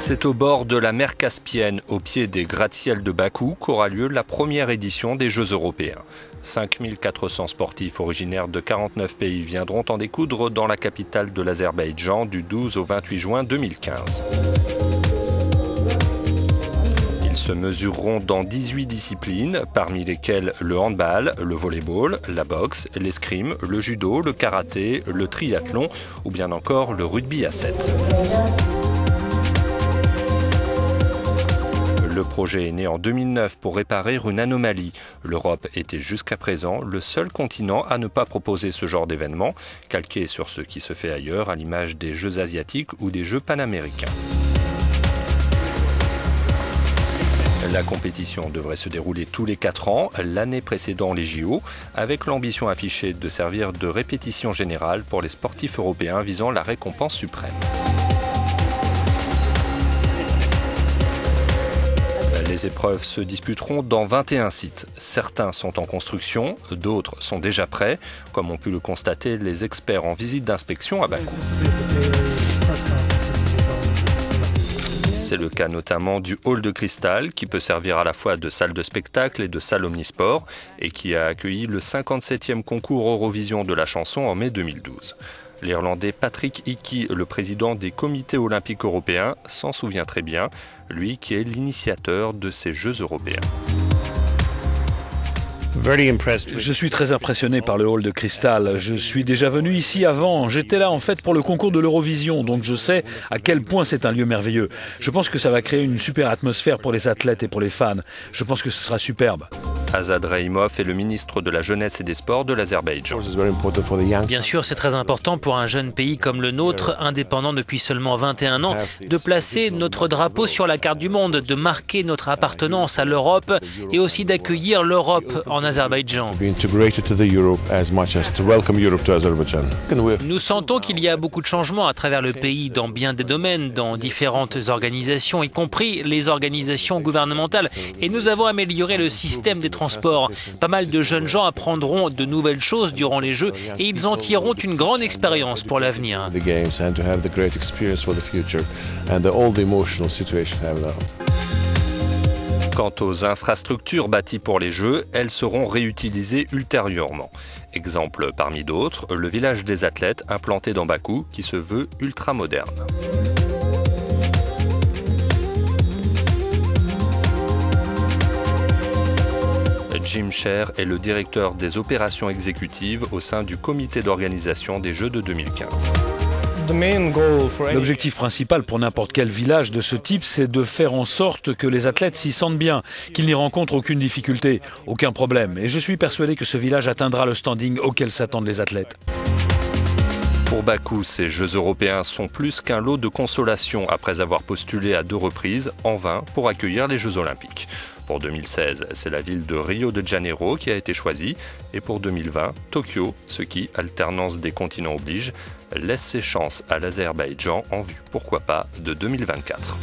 C'est au bord de la mer Caspienne, au pied des gratte-ciels de Bakou, qu'aura lieu la première édition des Jeux européens. 5400 sportifs originaires de 49 pays viendront en découdre dans la capitale de l'Azerbaïdjan du 12 au 28 juin 2015. Ils se mesureront dans 18 disciplines, parmi lesquelles le handball, le volley-ball, la boxe, l'escrime, le judo, le karaté, le triathlon ou bien encore le rugby à 7. Le projet est né en 2009 pour réparer une anomalie. L'Europe était jusqu'à présent le seul continent à ne pas proposer ce genre d'événement, calqué sur ce qui se fait ailleurs à l'image des Jeux asiatiques ou des Jeux panaméricains. La compétition devrait se dérouler tous les 4 ans, l'année précédant les JO, avec l'ambition affichée de servir de répétition générale pour les sportifs européens visant la récompense suprême. Les épreuves se disputeront dans 21 sites. Certains sont en construction, d'autres sont déjà prêts, comme ont pu le constater les experts en visite d'inspection à Bakou. C'est le cas notamment du hall de cristal qui peut servir à la fois de salle de spectacle et de salle omnisport et qui a accueilli le 57e concours Eurovision de la chanson en mai 2012. L'Irlandais Patrick Hickey, le président des comités olympiques européens, s'en souvient très bien, lui qui est l'initiateur de ces Jeux européens. Je suis très impressionné par le hall de cristal. Je suis déjà venu ici avant. J'étais là en fait pour le concours de l'Eurovision, donc je sais à quel point c'est un lieu merveilleux. Je pense que ça va créer une super atmosphère pour les athlètes et pour les fans. Je pense que ce sera superbe. Azad Raimov est le ministre de la Jeunesse et des Sports de l'Azerbaïdjan. Bien sûr, c'est très important pour un jeune pays comme le nôtre, indépendant depuis seulement 21 ans, de placer notre drapeau sur la carte du monde, de marquer notre appartenance à l'Europe et aussi d'accueillir l'Europe en Azerbaïdjan. Nous sentons qu'il y a beaucoup de changements à travers le pays dans bien des domaines, dans différentes organisations, y compris les organisations gouvernementales. Et nous avons amélioré le système des transports. Pas mal de jeunes gens apprendront de nouvelles choses durant les Jeux et ils en tireront une grande expérience pour l'avenir. Quant aux infrastructures bâties pour les Jeux, elles seront réutilisées ultérieurement. Exemple parmi d'autres, le village des athlètes implanté dans Bakou qui se veut ultra-moderne. Jim Sher est le directeur des opérations exécutives au sein du comité d'organisation des Jeux de 2015. L'objectif principal pour n'importe quel village de ce type, c'est de faire en sorte que les athlètes s'y sentent bien, qu'ils n'y rencontrent aucune difficulté, aucun problème. Et je suis persuadé que ce village atteindra le standing auquel s'attendent les athlètes. Pour Bakou, ces Jeux européens sont plus qu'un lot de consolation après avoir postulé à 2 reprises, en vain, pour accueillir les Jeux olympiques. Pour 2016, c'est la ville de Rio de Janeiro qui a été choisie, et pour 2020, Tokyo, ce qui, alternance des continents oblige, laisse ses chances à l'Azerbaïdjan en vue, pourquoi pas, de 2024.